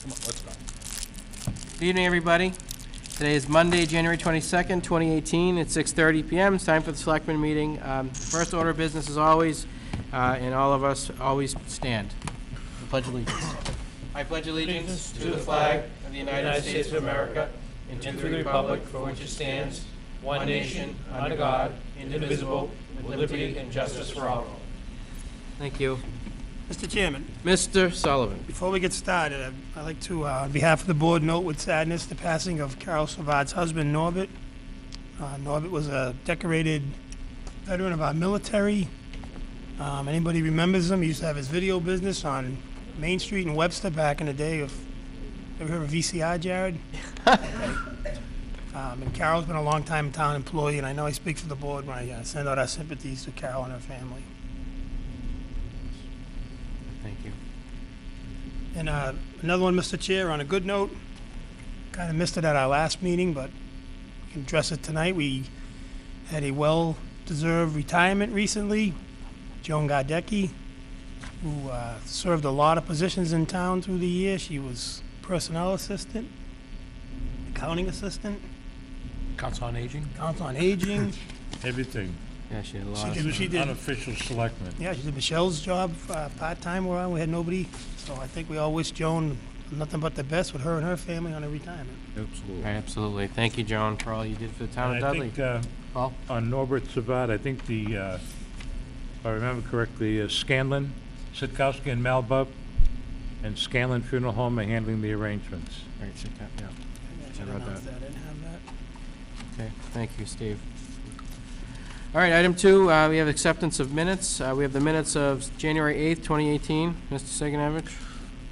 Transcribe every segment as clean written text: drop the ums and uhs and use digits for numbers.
Come on, let's go. Good evening, everybody. Today is Monday, January 22nd, 2018. It's 6:30 p.m. It's time for the Selectmen meeting. First order of business, as always, and all of us always stand. The Pledge of Allegiance. I pledge allegiance to the flag of the United States of America and to the republic for which it stands, one nation, under God, indivisible, with liberty and justice for all. Thank you. Mr. Chairman, Mr. Sullivan. before we get started, I'd like to, on behalf of the board, note with sadness the passing of Carol Savard's husband, Norbert. Norbert was a decorated veteran of our military. Anybody remembers him? He used to have his video business on Main Street in Webster back in the day of, ever heard of VCR, Jared? And Carol's been a long-time town employee, and I know I speak for the board when I send out our sympathies to Carol and her family. Thank you. And another one, Mr. Chair, on a good note, kind of missed it at our last meeting, but we can address it tonight. We had a well-deserved retirement recently, Joan Gardecki, who served a lot of positions in town through the year. She was personnel assistant, accounting assistant, Council on Aging? council on aging. Everything. Yeah, she did a lot of She did, stuff. she did, Unofficial selectmen. yeah, she did Michelle's job part-time while we had nobody. So I think we all wish Joan nothing but the best with her and her family on her retirement. Absolutely. Absolutely. Thank you, Joan, for all you did for the town of And I Dudley. think Paul? on Norbert Savard, I think the, if I remember correctly, Scanlon, Sitkowski and Malbup, and Scanlon Funeral Home are handling the arrangements. Right, sit down, yeah. I should read announce that. that. I didn't have that. Okay, thank you, Steve. All right, item 2, we have acceptance of minutes. We have the minutes of January 8th, 2018. Mr. Siganovich?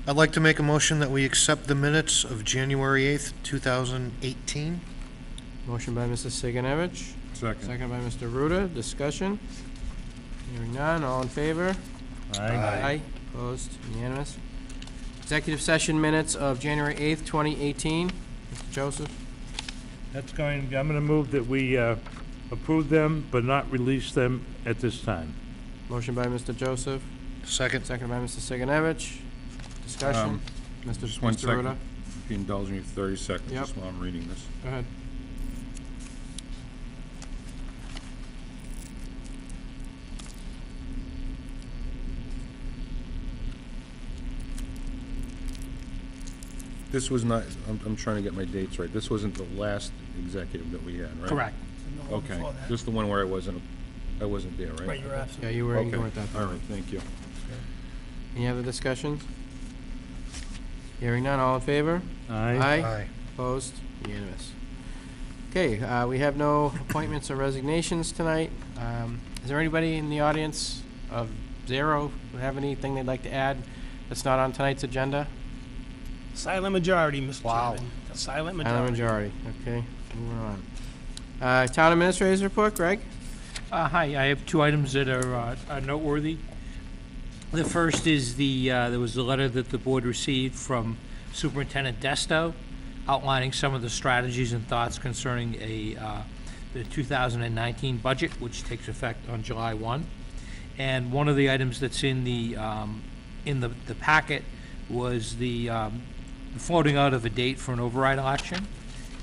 I'd like to make a motion that we accept the minutes of January 8th, 2018. Motion by Mr. Siganovich. Second by Mr. Ruda. Discussion? Hearing none, all in favor? Aye. Opposed? Unanimous. Executive session minutes of January 8th, 2018. Mr. Joseph? I'm gonna move that we approve them, but not release them at this time. Motion by Mr. Joseph. Second. Second by Mr. Siganovich. Discussion? Just one Mr. second. Ruda? If you indulge me for 30 seconds, Yep. just while I'm reading this. Go ahead. This was not, I'm trying to get my dates right. This wasn't the last executive that we had, right? Correct. No one Okay, before that. just the one where I wasn't there, right? Right, you're absent. Yeah, you weren't that. All right, thank you. Any other discussions? Hearing none, all in favor? Aye. Opposed? Unanimous. Okay, we have no appointments or resignations tonight. Is there anybody in the audience of zero who have anything they'd like to add that's not on tonight's agenda? Silent majority, Mr. Wow. Chairman. A silent Silent majority. majority, okay, moving on. Town Administrator's report, Greg? Hi, I have two items that are noteworthy. The first is there was a letter that the board received from Superintendent Desto outlining some of the strategies and thoughts concerning the 2019 budget, which takes effect on July 1. And one of the items that's in the packet was the floating out of a date for an override election.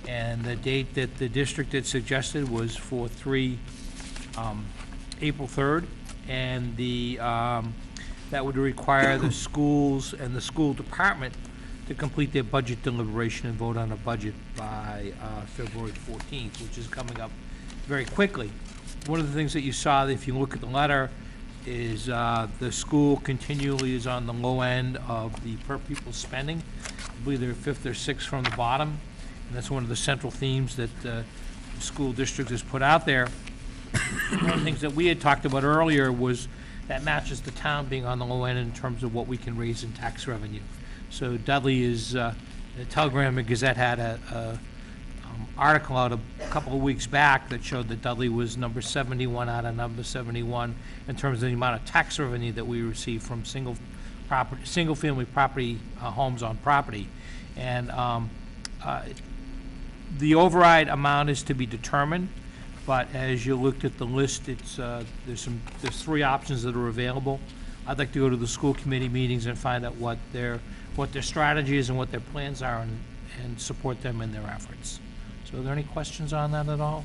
And the date that the district had suggested was for April 3rd. And that would require the schools and the school department to complete their budget deliberation and vote on a budget by February 14th, which is coming up very quickly. One of the things that you saw, if you look at the letter, is the school continually is on the low end of the per pupil spending. I believe they're fifth or sixth from the bottom, and that's one of the central themes that the school district has put out there. One of the things that we had talked about earlier was that matches the town being on the low end in terms of what we can raise in tax revenue. So Dudley is, the Telegram and Gazette had a article out a couple of weeks back that showed that Dudley was number 71 out of number 71 in terms of the amount of tax revenue that we receive from single-family property homes on property. And the override amount is to be determined, but as you looked at the list, it's there's three options that are available. I'd like to go to the school committee meetings and find out what what their strategy is and what their plans are, and support them in their efforts. So are there any questions on that at all?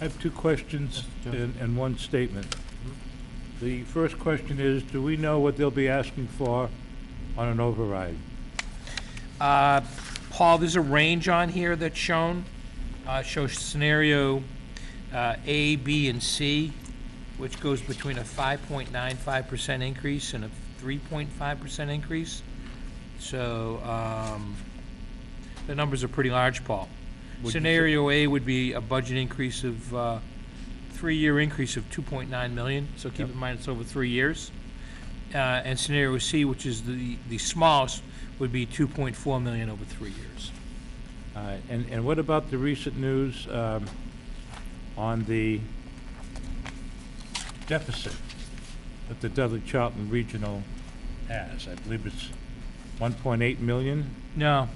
I have two questions and one statement. The first question is, do we know what they'll be asking for on an override? Paul, there's a range on here that's shown. Shows scenario A, B, and C, which goes between a 5.95% increase and a 3.5% increase. So the numbers are pretty large, Paul. Scenario A would be a budget increase of, 3-year increase of 2.9 million, so keep in mind it's over 3 years. And scenario C, which is the smallest, would be 2.4 million over 3 years. And what about the recent news on the deficit that the Dudley Charlton Regional has? I believe it's 1.8 million. No,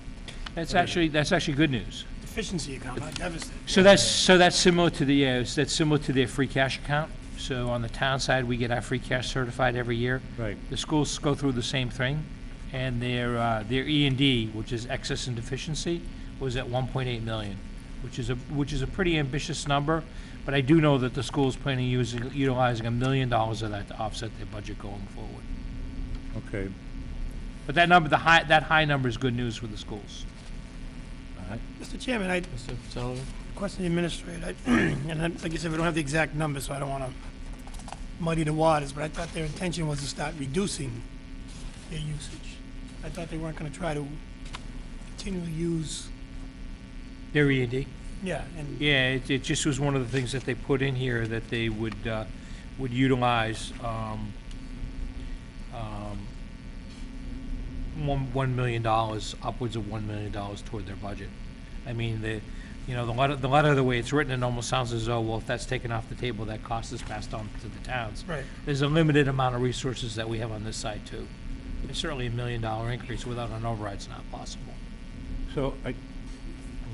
that's actually good news. Efficiency account, not deficit. So that's similar to that's similar to their free cash account. So on the town side, we get our free cash certified every year. Right. The schools go through the same thing, and their E&D, which is excess and deficiency, was at 1.8 million, which is a pretty ambitious number. But I do know that the school's planning utilizing $1 million of that to offset their budget going forward. Okay. But that number, that high number is good news for the schools. Mr. Chairman, I Mr. Sullivan? question the administrator, like you said, we don't have the exact numbers, so I don't want to muddy the waters, but I thought their intention was to start reducing their usage. I thought they weren't going to try to continually use, Their E&D? yeah, and Yeah, it just was one of the things that they put in here that they would utilize $1 million, upwards of $1 million toward their budget. I mean, the letter, the way it's written, it almost sounds as though, well, if that's taken off the table, that cost is passed on to the towns. right. There's a limited amount of resources that we have on this side, too. There's certainly $1 million increase without an override's not possible. So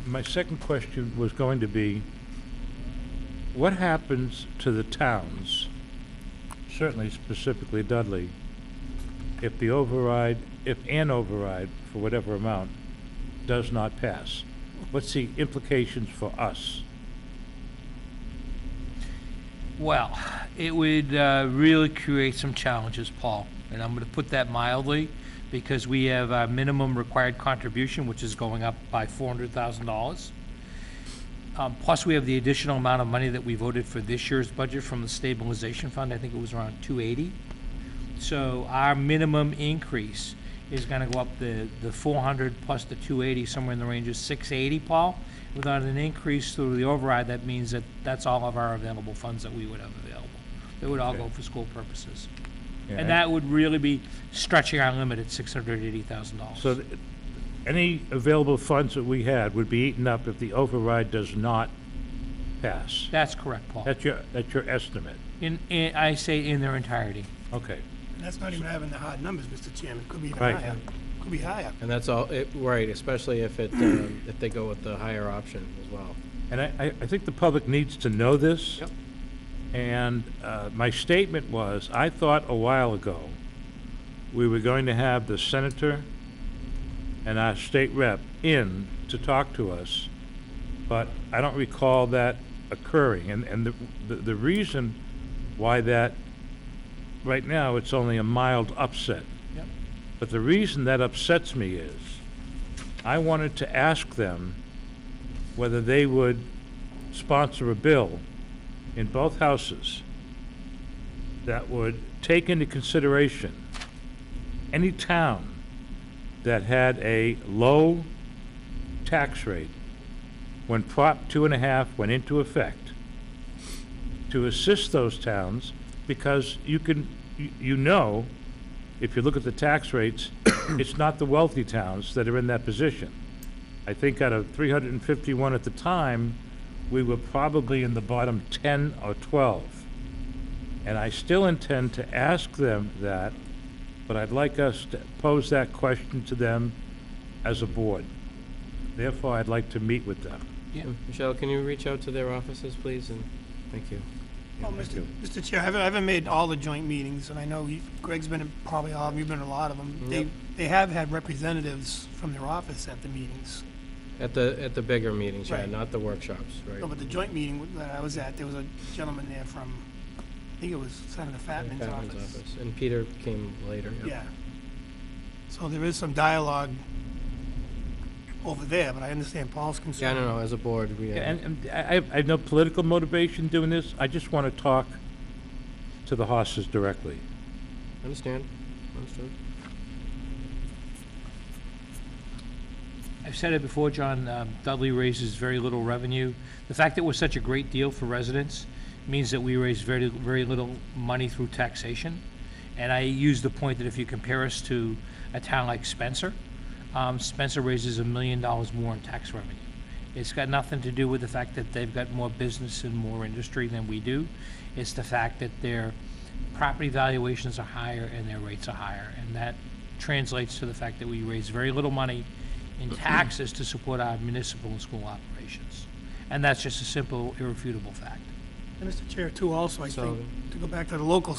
my second question was going to be, what happens to the towns, certainly specifically Dudley, if an override, for whatever amount, does not pass? What's the implications for us? Well, it would really create some challenges, Paul, and I'm going to put that mildly, because we have a minimum required contribution, which is going up by $400,000. Plus, we have the additional amount of money that we voted for this year's budget from the stabilization fund. I think it was around $280. So our minimum increase is going to go up the 400 plus the 280, somewhere in the range of 680, Paul. Without an increase through the override, that means that that's all of our available funds that we would have available. They would all go for school purposes. Yeah, And that would really be stretching our limit at $680,000. So any available funds that we had would be eaten up if the override does not pass. That's correct, Paul. That's your estimate. I say in their entirety. Okay. And that's not even having the hard numbers, Mr. Chairman, could be even Right. higher. Could be higher. And that's all, right, especially if if they go with the higher option as well. And I think the public needs to know this. Yep. And my statement was, I thought a while ago we were going to have the senator and our state rep in to talk to us, but I don't recall that occurring. And the reason why that, right now, it's only a mild upset. Yep. But the reason that upsets me is, I wanted to ask them whether they would sponsor a bill in both houses that would take into consideration any town that had a low tax rate when Prop 2.5 went into effect, to assist those towns, because if you look at the tax rates, it's not the wealthy towns that are in that position. I think out of 351 at the time, we were probably in the bottom 10 or 12. And I still intend to ask them that, but I'd like us to pose that question to them as a board. Therefore, I'd like to meet with them. Yeah. Michelle, can you reach out to their offices, please? And thank you. Well, Mr. Chair, I haven't made all the joint meetings, and I know Greg's been in probably all of them, you've been in a lot of them. Yep. They have had representatives from their office at the meetings. At the bigger meetings, yeah, Right. not the workshops, No, right? but the joint meeting that I was at, there was a gentleman there from, I think it was Senator Fatman's Patman's office. And Peter came later, Yeah. So there is some dialogue over there, but I understand Paul's Yeah, concern. no, as a board, we, Yeah, and I have no political motivation doing this. I just want to talk to the horses directly. understand, understood. I've said it before, John, Dudley raises very little revenue. The fact that we're such a great deal for residents means that we raise very, very little money through taxation. And I use the point that if you compare us to a town like Spencer, Spencer raises $1 million more in tax revenue. It's got nothing to do with the fact that they've got more business and more industry than we do. It's the fact that their property valuations are higher and their rates are higher. And that translates to the fact that we raise very little money in taxes to support our municipal and school operations. And that's just a simple, irrefutable fact. And Mr. Chair, too, also, I So- think, to go back to the local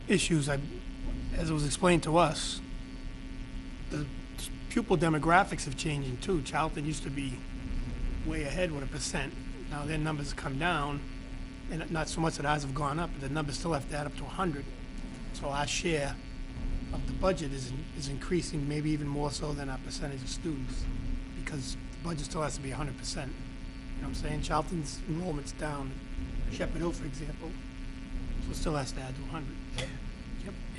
issues, as it was explained to us, the pupil demographics have changing too. Charlton used to be way ahead with 1%. Now their numbers have come down, and not so much that ours have gone up, but the numbers still have to add up to 100. So our share of the budget is increasing, maybe even more so than our percentage of students, because the budget still has to be 100%. You know what I'm saying? Charlton's enrollment's down. Shepherd Hill, for example, so it still has to add to 100.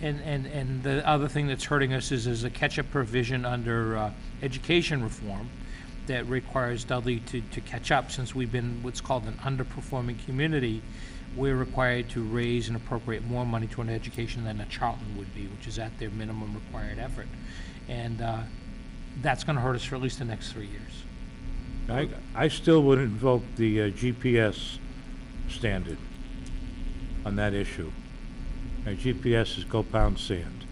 And the other thing that's hurting us is there's a catch-up provision under education reform that requires Dudley to catch up. Since we've been what's called an underperforming community, we're required to raise and appropriate more money to an education than a Charlton would be, which is at their minimum required effort. And that's gonna hurt us for at least the next 3 years. I still would invoke the GPS standard on that issue. GPS is go pound sand.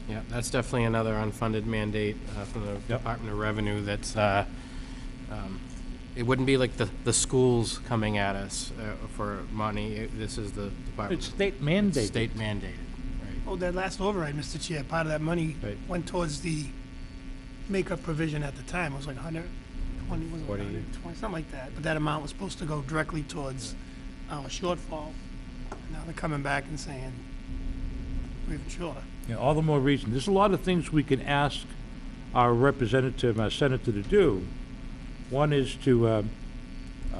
Yeah, that's definitely another unfunded mandate from the Department of Revenue that's, it wouldn't be like the schools coming at us for money. This is the Department. It's state mandated. State mandated, right? Oh, that last override, Mr. Chair, part of that money Right. went towards the makeup provision at the time. It was like 120, was it 40. 120, something like that. But that amount was supposed to go directly towards our shortfall. Now they're coming back and saying, we're even shorter. You know, all the more reason. There's a lot of things we can ask our representative, our senator to do. One is to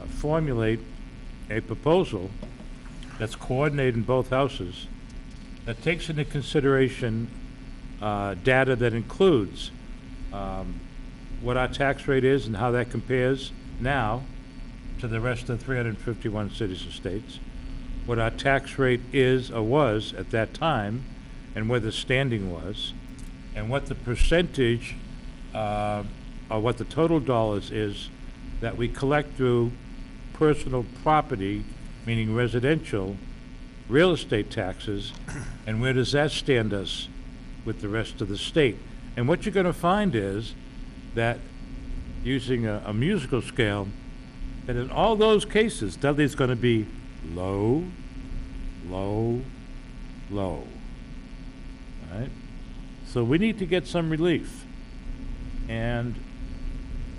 formulate a proposal that's coordinated in both houses, that takes into consideration data that includes what our tax rate is and how that compares now to the rest of the 351 cities and states, what our tax rate is or was at that time, and where the standing was, and what the percentage or what the total dollars is that we collect through personal property, meaning residential, real estate taxes, and where does that stand us with the rest of the state? And what you're gonna find is that, using a musical scale, that in all those cases, Dudley's gonna be low, low, low. All right? So we need to get some relief. And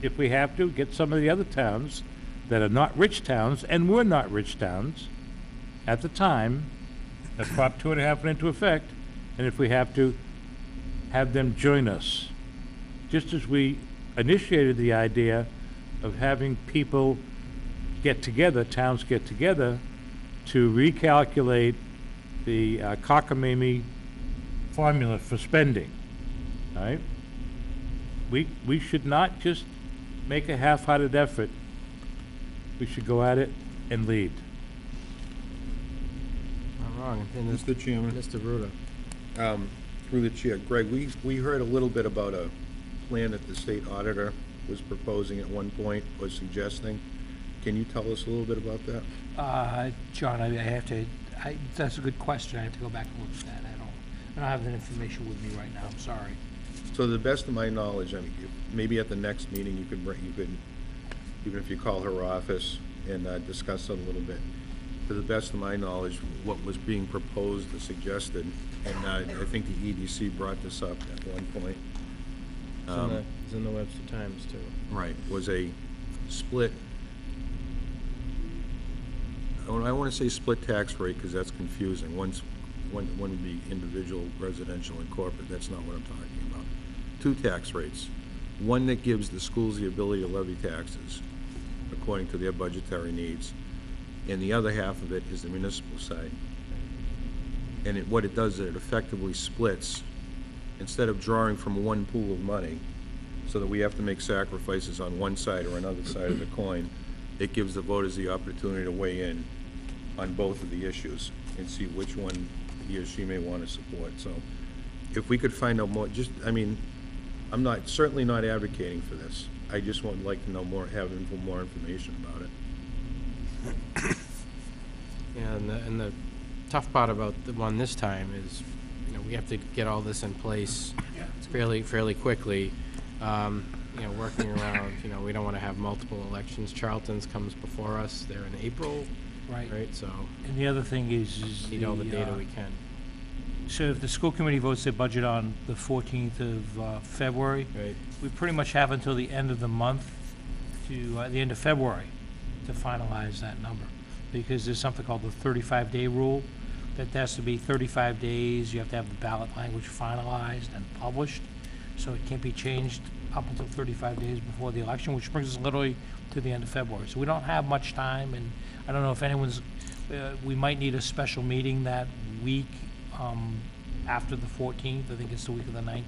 if we have to, get some of the other towns that are not rich towns, and were not rich towns at the time that Prop 2.5 went into effect, and if we have to, have them join us. Just as we initiated the idea of having people get together, towns get together, to recalculate the cockamamie formula for spending, all right? We should not just make a half-hearted effort. We should go at it and lead. Not wrong. And this- Mr. Chairman, Mr. Ruda. through the chair, Greg, we heard a little bit about a plan that the state auditor was proposing at one point, or suggesting. Can you tell us a little bit about that? John, I have to, that's a good question. I have to go back and look at that. I don't have that information with me right now. I'm sorry. So to the best of my knowledge, I mean, maybe at the next meeting, you could, even if you call her office and discuss it a little bit. to the best of my knowledge, what was being proposed or suggested, and I think the EDC brought this up at one point. It's in the Webster Times, too. Right, was a split, I want to say split tax rate, because that's confusing. One would be individual, residential, and corporate. That's not what I'm talking about. Two tax rates. One that gives the schools the ability to levy taxes according to their budgetary needs, and the other half of it is the municipal side. And what it does is it effectively splits, instead of drawing from one pool of money, so that we have to make sacrifices on one side or another side of the coin, it gives the voters the opportunity to weigh in on both of the issues and see which one he or she may want to support. So if we could find out more, I'm certainly not advocating for this. I just would like to know more, have more information about it. Yeah, and the tough part about the one this time is, we have to get all this in place fairly quickly. Working around, we don't want to have multiple elections. Charlton's comes before us. They're in April, Right. right? So And the other thing is need all the data we can. So if the school committee votes their budget on the 14th of February, Right. we pretty much have until the end of the month to, the end of February, to finalize that number. Because there's something called the 35-day rule, that has to be 35 days, you have to have the ballot language finalized and published, so it can't be changed up until 35 days before the election, which brings us literally to the end of February. So we don't have much time, and I don't know if anyone's, we might need a special meeting that week after the 14th, I think it's the week of the 19th.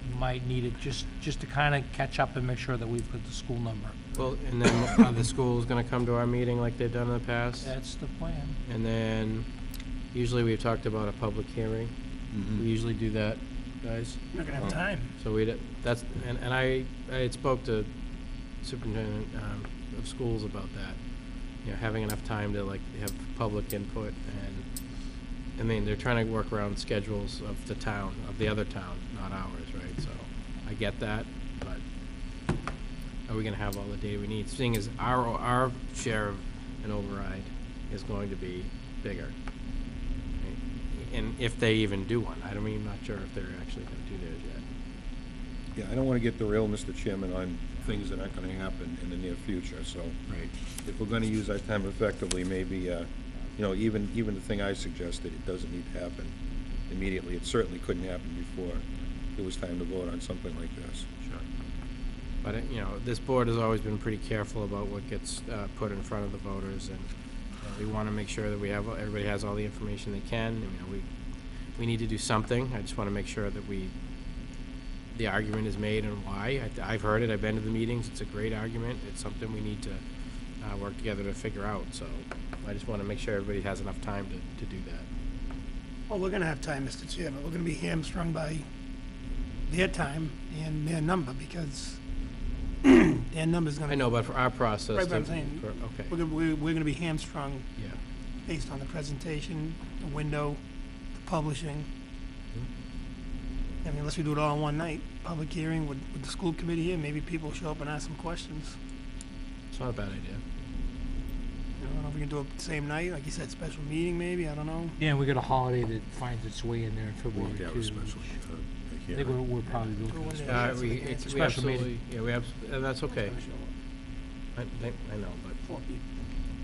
You might need it just to kind of catch up and make sure that we've got the school number. Well, and then are the schools going to come to our meeting like they've done in the past? That's the plan. And then usually we've talked about a public hearing. We usually do that, guys. Not gonna have time. So that's, and I had spoke to superintendent of schools about that. Having enough time to have public input, and they're trying to work around schedules of the town, of the other town, not ours, right? So I get that, but are we gonna have all the data we need? Seeing as our share of an override is going to be bigger. Right? And if they even do one, I'm not sure if they're actually gonna do theirs yet. Yeah, I don't want to get derailed, Mr. Chairman, on things that aren't going to happen in the near future, so. Right. If we're going to use our time effectively, maybe, even the thing I suggested, it doesn't need to happen immediately. It certainly couldn't happen before it was time to vote on something like this. Sure. But, this board has always been pretty careful about what gets put in front of the voters, and we want to make sure that everybody has all the information they can. We need to do something. I just want to make sure that the argument is made and why. I've heard it. I've been to the meetings. It's a great argument. It's something we need to work together to figure out. So I just want to make sure everybody has enough time to do that. Well, we're gonna have time, Mr. Chair, but we're gonna be hamstrung by their time and their number, because their number's gonna. I know, but for our process. Right, but I'm saying, Okay. we're gonna be hamstrung Yeah. based on the presentation, the window, the publishing. Unless we do it all in one night, public hearing with the school committee here, maybe people will show up and ask some questions. It's not a bad idea. I don't know if we can do it the same night, like you said, special meeting maybe, I don't know. Yeah, and we got a holiday that finds its way in there in We February need to have too. a special I think hearing. we're probably looking Throw at in a there. special- We Special absolutely, meeting. yeah, that's okay. I know, but Four people.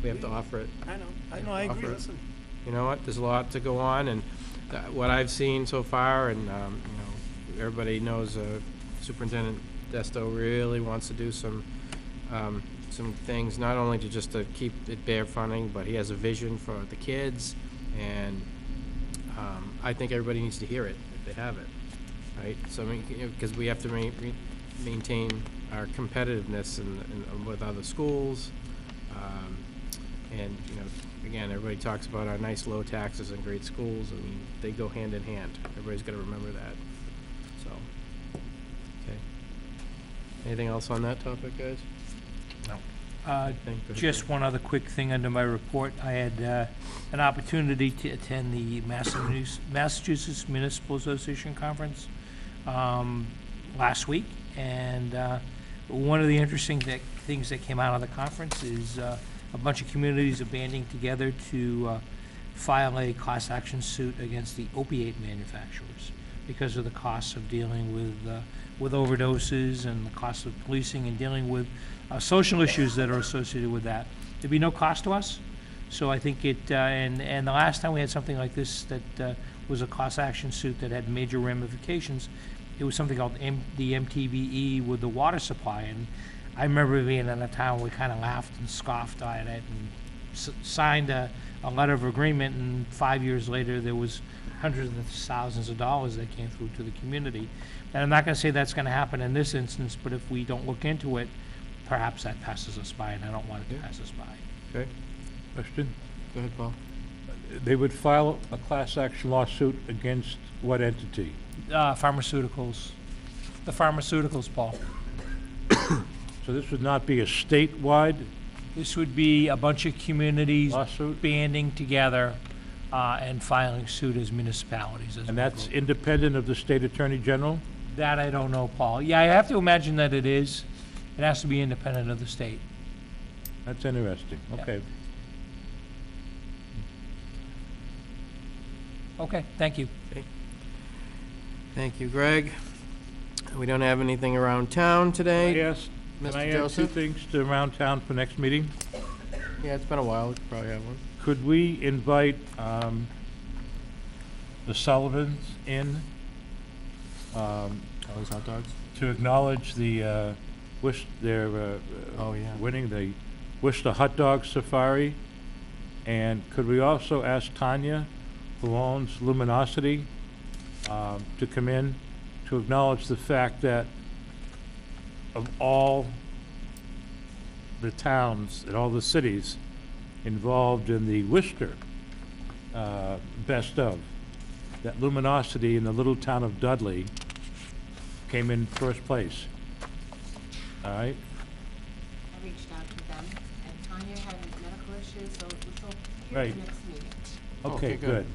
we have to offer it. I know, I agree, Offer it. listen. You know what, there's a lot to go on, and what I've seen so far, and, everybody knows Superintendent Desto really wants to do some things, not only to keep it bare funding, but he has a vision for the kids, and I think everybody needs to hear it if they have it, right? So, because we have to maintain our competitiveness with other schools, and, again, everybody talks about our nice low taxes and great schools. They go hand in hand. Everybody's got to remember that. So, okay. Anything else on that topic, guys? Just one other quick thing under my report. I had an opportunity to attend the Massachusetts Municipal Association Conference last week, and one of the interesting things that came out of the conference is a bunch of communities are banding together to file a class action suit against the opiate manufacturers because of the costs of dealing with overdoses and the cost of policing and dealing with social issues that are associated with that. There'd be no cost to us. So I think and the last time we had something like this that was a class action suit that had major ramifications, it was something called the MTBE with the water supply. And I remember being in a town, we kind of laughed and scoffed at it and signed a letter of agreement, and 5 years later, there was hundreds of thousands of dollars that came through to the community. And I'm not going to say that's going to happen in this instance, but if we don't look into it, perhaps that passes us by, and I don't want it to pass us by. Okay. Question? Go ahead, Paul. They would file a class action lawsuit against what entity? Pharmaceuticals. The pharmaceuticals, Paul. So this would not be a statewide This would be a bunch of communities lawsuit? banding together and filing suit as municipalities. As And one that's group. independent of the state attorney general? That I don't know, Paul. Yeah, I have to imagine that it is. It has to be independent of the state. That's interesting, Yeah. okay. Okay, thank you. Thank you, Greg. We don't have anything around town today. Yes, can Mr. I add two Joseph? things to around town for next meeting? Yeah, it's been a while. We could probably have one. Could we invite the Sullivans in Always hot dogs? to acknowledge their Oh, yeah. winning the Worcester Hot Dog Safari? And could we also ask Tanya, who owns Luminosity, to come in to acknowledge the fact that of all the towns and all the cities involved in the Worcester Best of, that Luminosity in the little town of Dudley came in first place. All right? I reached out to them, and Tanya had medical issues, so we'll hear Right. the next meeting. Okay, good. good.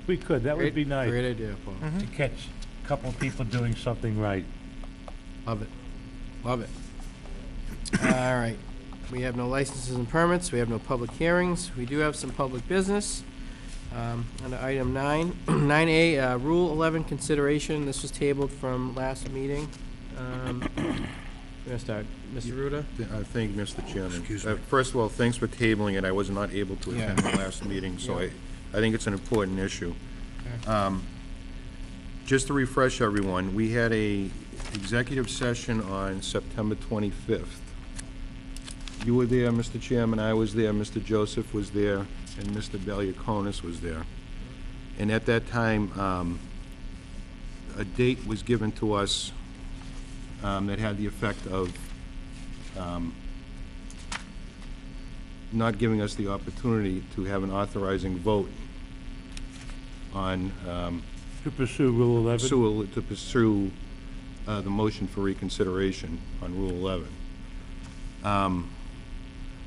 We could, that would be nice, Great idea, Paul. to catch a couple of people doing something right. Love it. Love it. All right. We have no licenses and permits. We have no public hearings. We do have some public business. Under item 9, 9A, Rule 11 consideration. This was tabled from last meeting. We're gonna start. Mr. Ruda? Thank you, Mr. Chairman. Excuse me. First of all, thanks for tabling it. I was not able to attend the last meeting, so Yeah. I think it's an important issue. Just to refresh everyone, we had a executive session on September 25th. You were there, Mr. Chairman, I was there, Mr. Joseph was there, and Mr. Valiakonis was there. And at that time, a date was given to us that had the effect of not giving us the opportunity to have an authorizing vote on To pursue Rule 11? to pursue the motion for reconsideration on Rule 11.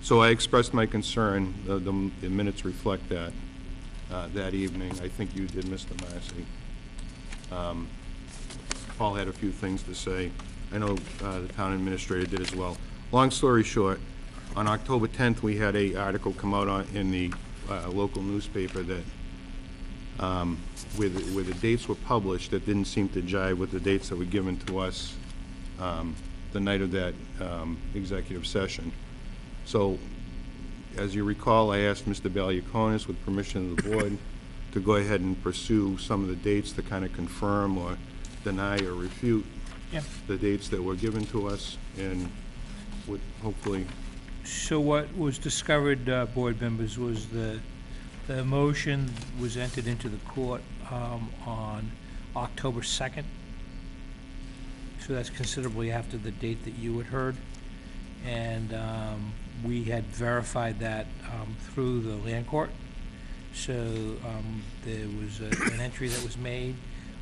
So I expressed my concern, the minutes reflect that, that evening. I think you did, Mr. Massey. Paul had a few things to say. I know the town administrator did as well. Long story short, on October 10th, we had a article come out in the local newspaper that where the dates were published that didn't seem to jive with the dates that were given to us the night of that executive session. So, as you recall, I asked Mr. Valiakonis, with permission of the board, to go ahead and pursue some of the dates to kind of confirm or deny or refute Yeah. the dates that were given to us, and would hopefully, So what was discovered, board members, was the motion was entered into the court on October 2nd. So that's considerably after the date that you had heard. And we had verified that through the land court. So there was an entry that was made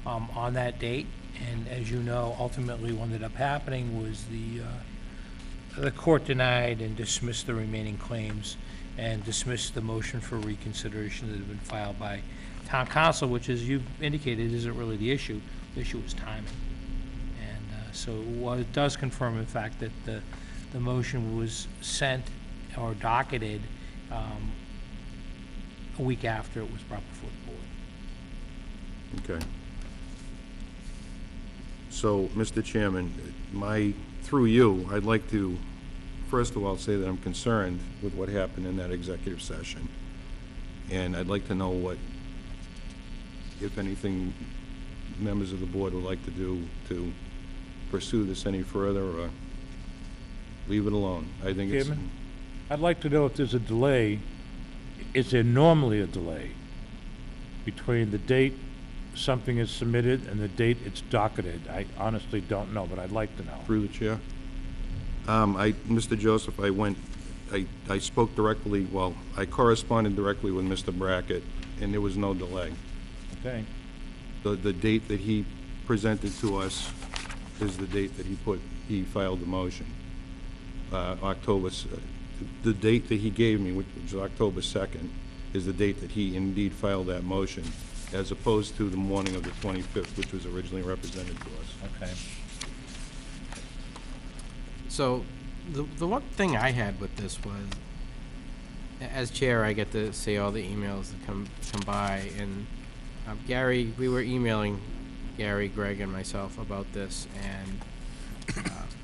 on that date. And as you know, ultimately what ended up happening was the court denied and dismissed the remaining claims and dismissed the motion for reconsideration that had been filed by town council, which, as you've indicated, isn't really the issue. The issue is timing. And so what it does confirm, in fact, that the motion was sent or docketed a week after it was brought before the board. Okay. So, Mr. Chairman, through you, I'd like to, first of all, say that I'm concerned with what happened in that executive session. And I'd like to know what, if anything, members of the board would like to do to pursue this any further, or leave it alone. I think it's... Chairman? I'd like to know if there's a delay, is there normally a delay between the date something is submitted and the date it's docketed? I honestly don't know, but I'd like to know. Through the chair. Mr. Joseph, I spoke directly, well, I corresponded directly with Mr. Brackett, and there was no delay. Okay. The date that he presented to us is the date that he filed the motion. The date that he gave me, which was October 2nd, is the date that he indeed filed that motion, as opposed to the morning of the 25th, which was originally represented to us. Okay. So, the one thing I had with this was, as chair, I get to see all the emails that come by, and Gary, we were emailing Gary, Greg, and myself about this, and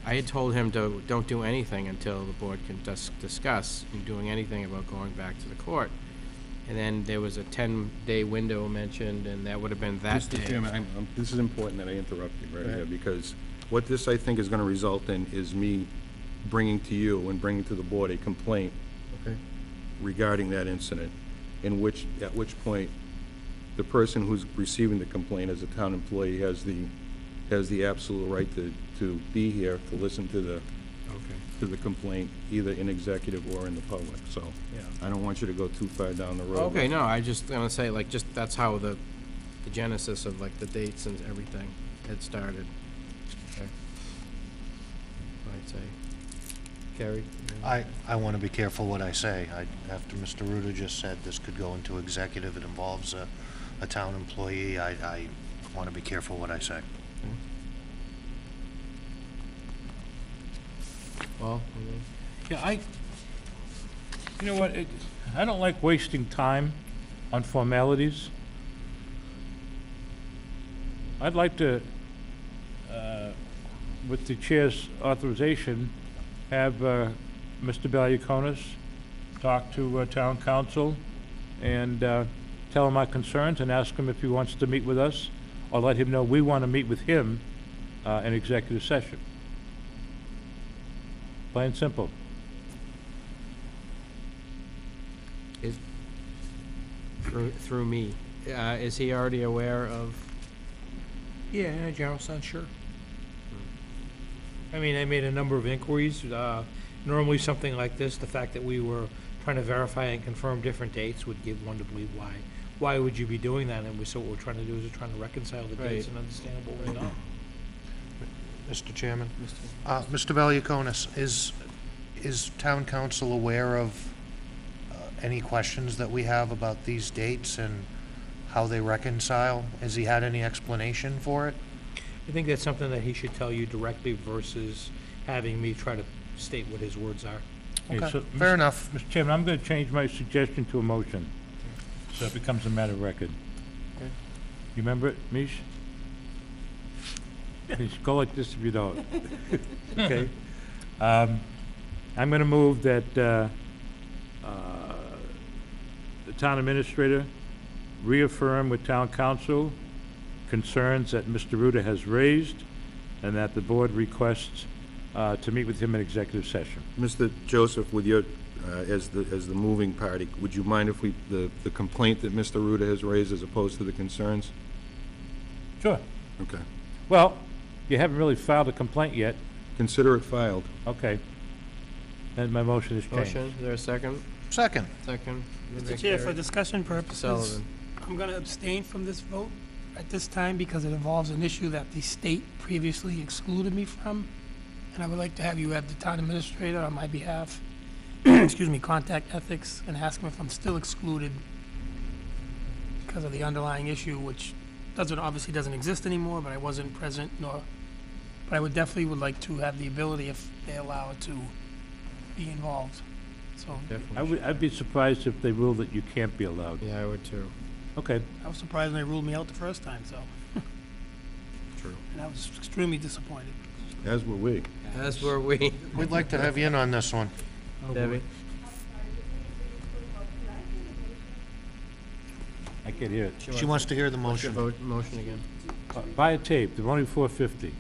I had told him don't do anything until the board can discuss doing anything about going back to the court. And then there was a 10-day window mentioned, and that would have been that day. Mr. Chairman, this is important that I interrupt you right Go here, ahead. because what this, I think, is going to result in is me bringing to you and bringing to the board a complaint regarding that incident, at which point the person who's receiving the complaint as a town employee has the absolute right to be here to listen to the complaint, either in executive or in the public. So I don't want you to go too far down the road. Okay, no, I just gonna say, like, just, that's how the genesis of, like, the dates and everything had started. Okay. I'd say. Carrie? I want to be careful what I say. After Mr. Ruda just said this could go into executive, it involves a town employee, I want to be careful what I say. Well, Yeah, you know what, I don't like wasting time on formalities. I'd like to, with the chair's authorization, have Mr. Valiakonis talk to town council and tell him our concerns and ask him if he wants to meet with us, or let him know we want to meet with him in executive session. Plain and simple. through me, is he already aware of? Yeah, in a general sense, sure. I mean, I made a number of inquiries. Normally, something like this, the fact that we were trying to verify and confirm different dates would give one to believe why would you be doing that? And so what we're trying to do is we're trying to reconcile the dates Right. and understand what was on. Mr. Chairman? Mr. Valiakonis, is town council aware of any questions that we have about these dates and how they reconcile? Has he had any explanation for it? I think that's something that he should tell you directly versus having me try to state what his words are. Okay, so, fair enough. Mr. Chairman, I'm going to change my suggestion to a motion, so it becomes a matter of record. Okay. You remember it, Mish? Mish, go like this if you don't. Okay. I'm going to move that the town administrator reaffirm with town council concerns that Mr. Ruda has raised, and that the board requests to meet with him in executive session. Mr. Joseph, with your, as the moving party, would you mind if the complaint that Mr. Ruda has raised as opposed to the concerns? Sure. Okay. Well, you haven't really filed a complaint yet. Consider it filed. Okay. Then my motion is changed. Motion, is there a second? Second. Second. Mr. Chair, for discussion Mr. purposes, Sullivan. I'm going to abstain from this vote at this time because it involves an issue that the state previously excluded me from. And I would like to have you have the town administrator on my behalf, excuse me, contact ethics and ask him if I'm still excluded because of the underlying issue, which obviously doesn't exist anymore, but I wasn't present but I would definitely like to have the ability, if they allow it, to be involved. So I'd be surprised if they ruled that you can't be allowed. Yeah, I would too. Okay, I was surprised when they ruled me out the first time, so. True. And I was extremely disappointed. As were we. That's where we, We'd like to have you in on this one. Debbie. I can't hear it. She wants to hear the What's your motion. motion again? Buy a tape, they're only $4.50.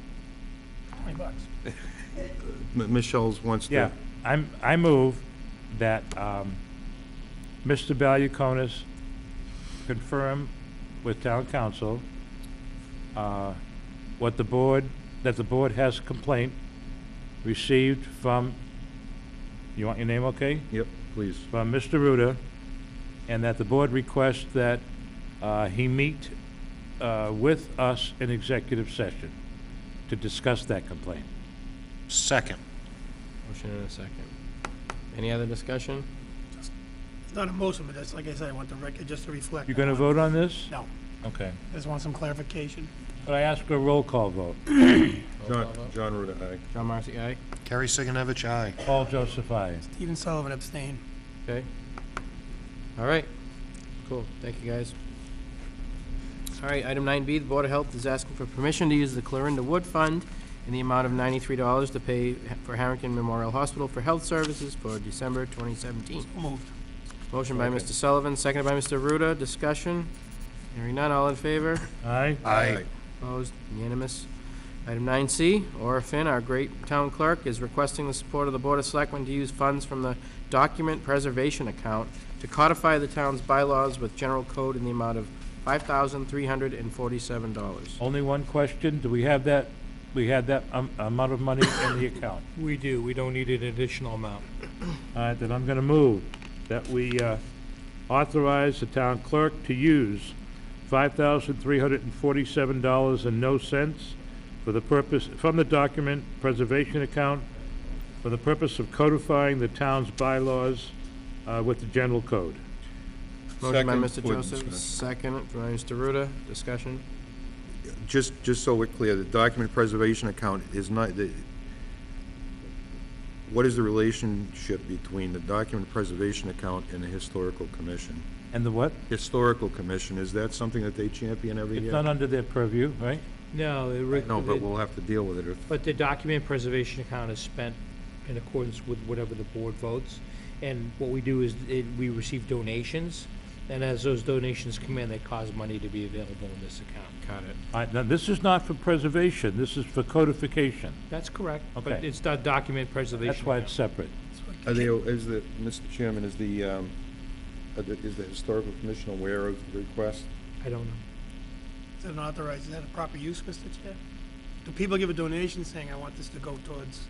$20. Michelle's wants to. Yeah, I move that Mr. Valiakonis confirm with town council that the board has a complaint received from, you want your name okay? Yep, please. From Mr. Ruda, and that the board requests that he meet with us in executive session to discuss that complaint. Second. Motion in a second. Any other discussion? It's not a motion, but that's, like I said, I want the record just to reflect. You gonna vote on this? No, Okay. I just want some clarification. But I ask for a roll call vote. John Ruda, aye. John Marcy, aye. Kerry Sigenovich, aye. Paul Joseph, aye. Stephen Sullivan abstained. Okay. All right. Cool. Thank you, guys. All right, item 9B, the Board of Health is asking for permission to use the Clarinda Wood Fund in the amount of $93 to pay for Harrington Memorial Hospital for health services for December 2017. Moved. Motion by Mr. Sullivan, seconded by Mr. Ruda. Discussion? Hearing none, all in favor? Aye? Aye. Opposed? Unanimous. Item 9C, Ora Finn, our great town clerk, is requesting the support of the Board of Selectmen to use funds from the document preservation account to codify the town's bylaws with general code in the amount of $5,347. Only one question, do we have that amount of money in the account? We do, we don't need an additional amount. All right, then I'm gonna move that we authorize the town clerk to use $5,347 and no cents for the purpose, from the document preservation account, for the purpose of codifying the town's bylaws with the general code. Motion by Second, Mr. Wood, Joseph, discuss. second by Mr. Ruda. Discussion? Just so we're clear, the document preservation account is not, what is the relationship between the document preservation account and the historical commission? And the what? Historical commission, is that something that they champion every It's year? not under their purview, right? No, No, but we'll have to deal with it if. But the document preservation account is spent in accordance with whatever the board votes. And what we do is, we receive donations, and as those donations come in, they cause money to be available in this account. Got it. All right, now, this is not for preservation, this is for codification. That's correct, but Okay. it's not document preservation. That's why account. it's separate. Mr. Chairman, is the historical commission aware of the request? I don't know. Is it authorized, is that a proper use, Mr. Chair? Do people give a donation saying, I want this to go towards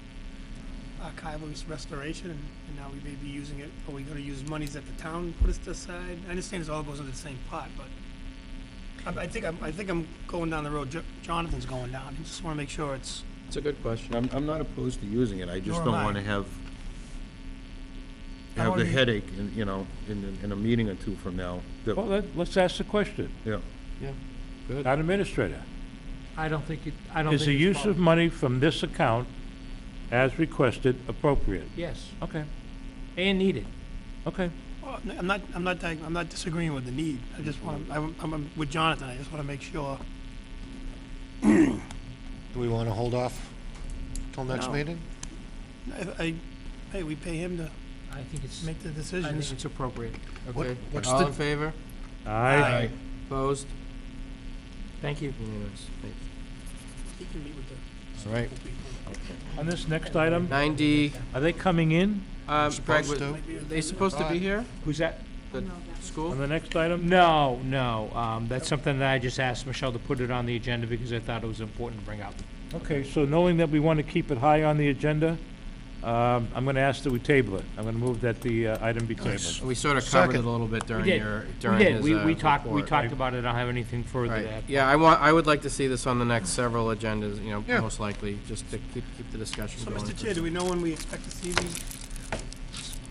archival restoration, and now we may be using it, are we gonna use monies that the town put us aside? I understand it all goes into the same pot, but I think I'm going down the road Jonathan's going down. I just wanna make sure it's, It's a good question. I'm not opposed to using it, I just Nor don't am I. want to have I wanna the be- headache in a meeting or two from now. that- Well, let's ask the question. Yeah. Yeah. Good. Town administrator, I don't think I don't think. is the it's use possible. of money from this account as requested appropriate? Yes, Okay, and needed. okay. well, I'm not disagreeing with the need. I just wanna, I'm with Jonathan, I just wanna make sure. Do we want to hold off till next No. meeting? Hey, we pay him to I think it's, make the I think decisions. it's appropriate. Okay. what's All the- in favor? Aye. Opposed? Thank you. Unanimous. Thank He can meet with the you. All right. people. On this next item, 9D, are they coming in Greg, Supposed was- to. are they supposed to be here? Who's that? The school? on the next item? No, that's something that I just asked Michelle to put it on the agenda because I thought it was important to bring up. Okay, so knowing that we want to keep it high on the agenda, I'm going to ask that we table it. I'm going to move that the item be tabled. We sort of covered it Second. a little bit We during did, your, we during did, his, we talked report. about it, I don't have anything further to Right. add. Yeah, I would like to see this on the next several agendas, Yeah. most likely, just to keep the discussion So, going. Mr. Chair, do we know when we expect to see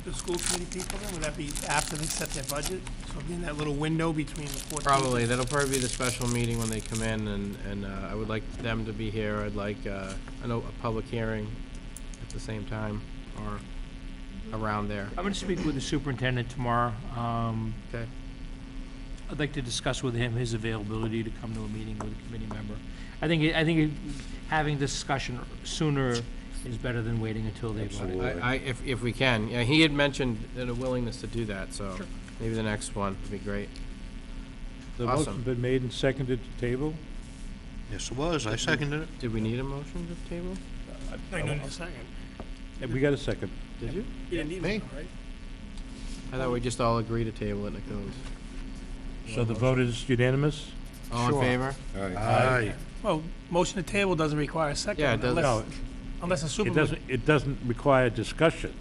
the school committee people then? Would that be after they set their budget? So it'll be in that little window between the 14th? Probably, that'll probably be the special meeting when they come in, and I would like them to be here. I'd like, a public hearing at the same time, or around there. I'm gonna speak with the superintendent tomorrow. Okay. I'd like to discuss with him his availability to come to a meeting with a committee member. I think having discussion sooner is better than waiting until they've got it. If we can, yeah, he had mentioned a willingness to do that, so maybe the next one would be great. The Awesome. motion's been made and seconded to table? Yes, it was. I seconded it. Did we need a motion to table? No, you don't need a second. We got a second. Did you? You didn't need Me? one, right? I thought we just all agreed to table it and it goes. So the vote is unanimous? All in favor? Aye. Well, motion to table doesn't require a second. Yeah, it doesn't. unless- No, Unless a it supermajority. doesn't require discussion,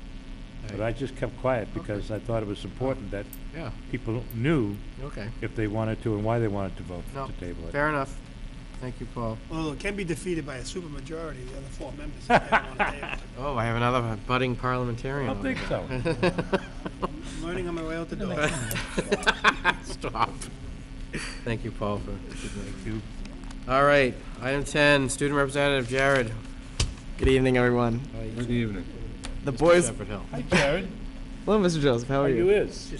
but Right. I just kept quiet because I thought it was important that Yeah, people knew okay. if they wanted to and why they wanted to vote No, to table it. fair enough. Thank you, Paul. Well, it can be defeated by a supermajority, the other 4 members. if they don't wanna table it. Oh, I have another budding parliamentarian. I don't over think there. so. I'm learning on my way out the door. Stop. Thank you, Paul, for. Thank you. All right, item 10, student representative Jared. Good evening, everyone. Good evening. The boys. Shepherd Hill. Hi, Jared. Hello, Mr. Joseph. How How are you you? is?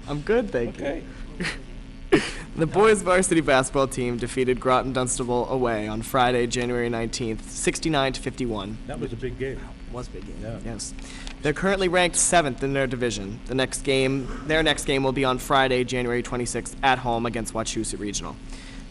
I'm good, thank Okay. you. The boys varsity basketball team defeated Groton Dunstable away on Friday, January 19th, 69-51. That was a big game. Was big game. Yeah. Yes. They're currently ranked 7th in their division. Their next game will be on Friday, January 26th at home against Wachusett Regional.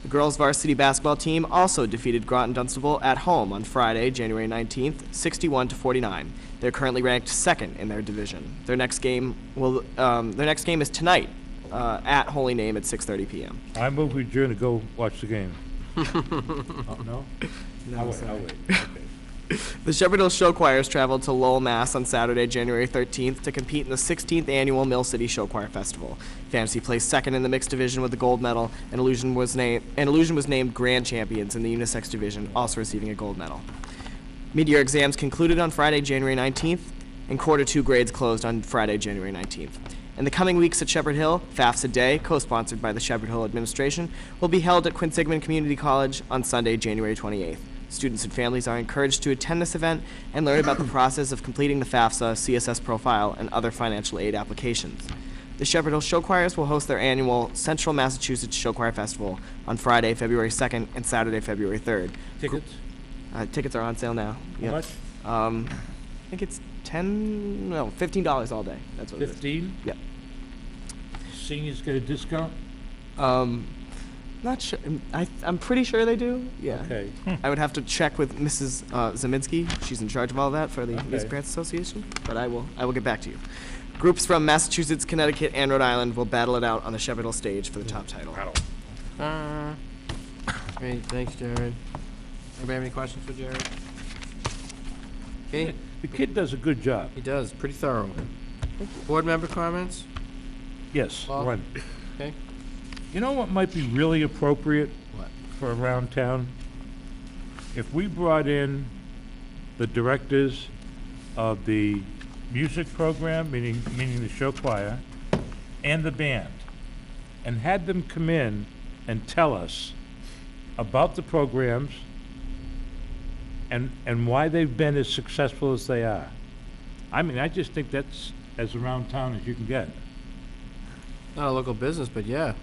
The girls varsity basketball team also defeated Groton Dunstable at home on Friday, January 19th, 61-49. They're currently ranked 2nd in their division. Their next game is tonight at Holy Name at 6:30 p.m. I move we adjourn to go watch the game. Oh, no? I'll wait, I'll wait. Okay. The Shepherd Hill Show Choirs traveled to Lowell, Mass. on Saturday, January 13th to compete in the 16th annual Mill City Show Choir Festival. Fantasy placed 2nd in the mixed division with the gold medal, and Illusion was named grand champions in the unisex division, also receiving a gold medal. Mid-year exams concluded on Friday, January 19th, and quarter 2 grades closed on Friday, January 19th. In the coming weeks at Shepherd Hill, FAFSA Day, co-sponsored by the Shepherd Hill administration, will be held at Quinsigamond Community College on Sunday, January 28th. Students and families are encouraged to attend this event and learn about the process of completing the FAFSA, CSS profile, and other financial aid applications. The Shepherd Hill Show Choirs will host their annual Central Massachusetts Show Choir Festival on Friday, February 2nd, and Saturday, February 3rd. Tickets? Tickets are on sale now. How Yep. much? I think it's $15 all day. That's what it is. 15? Yep. Seniors get a discount? Not sure. I'm pretty sure they do. Yeah. Okay. I would have to check with Mrs. Zeminski. She's in charge of all that for the Okay. Music Grants Association. But I will get back to you. Groups from Massachusetts, Connecticut, and Rhode Island will battle it out on the Shepherd Hill stage for the top title. Great, thanks, Jared. Anybody have any questions for Jared? Okay, The kid does a good job. he does, pretty thorough. Board member comments? Yes, Paul? one. Okay. You know what might be really appropriate What? for around town? If we brought in the directors of the music program, meaning the show choir, and the band, and had them come in and tell us about the programs and why they've been as successful as they are. I mean, I just think that's as around town as you can get. Not a local business, but yeah.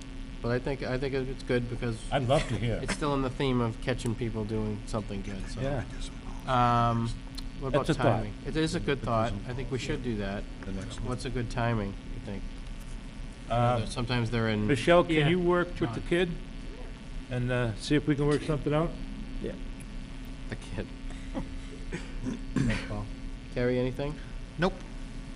But I think it's good because I'd love to hear. it's still in the theme of catching people doing something good, so. Yeah. What about That's a thought. timing? It is a good thought. I think we should do that. The next one. What's a good timing, you think? Sometimes they're in. Michelle, Yeah. can you work with the kid and see if we can work something out? The kid. Thanks, Paul. Carrie, anything? Nope.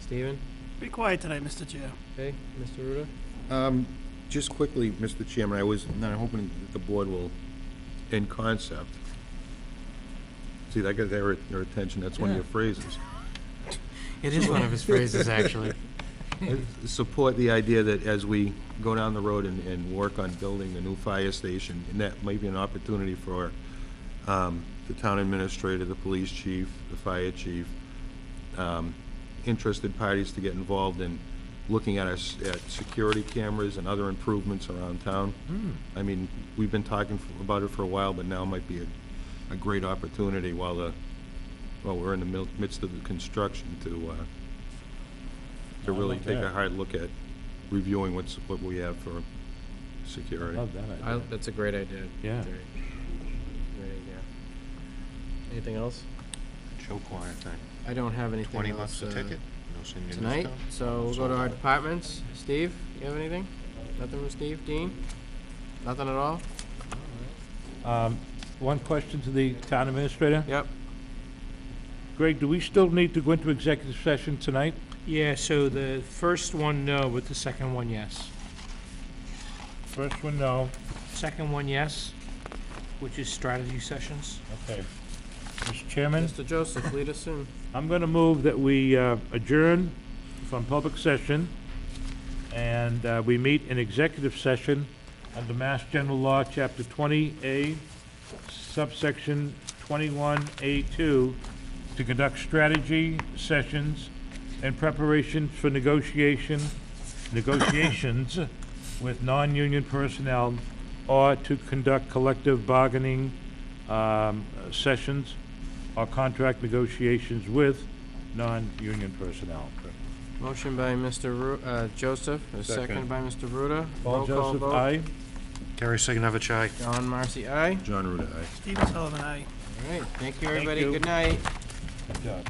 Steven? Be quiet tonight, Mr. Chair. Okay, Mr. Ruda? Just quickly, Mr. Chairman, I'm hoping that the board will, in concept, see, that got their attention, that's one of your phrases. It is one of his phrases, actually. Support the idea that as we go down the road and work on building the new fire station, and that might be an opportunity for the town administrator, the police chief, the fire chief, interested parties to get involved in looking at security cameras and other improvements around town. I mean, we've been talking about it for a while, but now might be a great opportunity while we're in the midst of the construction to to really like take a that. hard look at reviewing what we have for security. Love that idea. That's a great idea. Yeah. Great idea. Anything else? Show choir thing. I don't have anything 20 else. bucks a ticket? No senior Tonight, discount? so we'll go to our departments. Steve, you have anything? Nothing from Steve? Dean? Nothing at all? One question to the town administrator. Yep. Greg, do we still need to go into executive session tonight? Yeah, so the first one, no, but the second one, yes. First one, no. Second one, yes, which is strategy sessions. Okay. Mr. Chairman, Mr. Joseph, lead us in. I'm going to move that we adjourn from public session, and we meet in executive session under Mass General Law, Chapter 20A, subsection 21A2, to conduct strategy sessions in preparation for negotiations with non-union personnel, or to conduct collective bargaining sessions or contract negotiations with non-union personnel. Motion by Mr. Joseph, a second by Mr. Ruda. Paul Roll call Joseph, vote. aye. Gary Sigenovich, aye. John Marcy, aye. John Ruda, aye. Stephen Sullivan, aye. All right, thank you, everybody. you. Good night. Good job.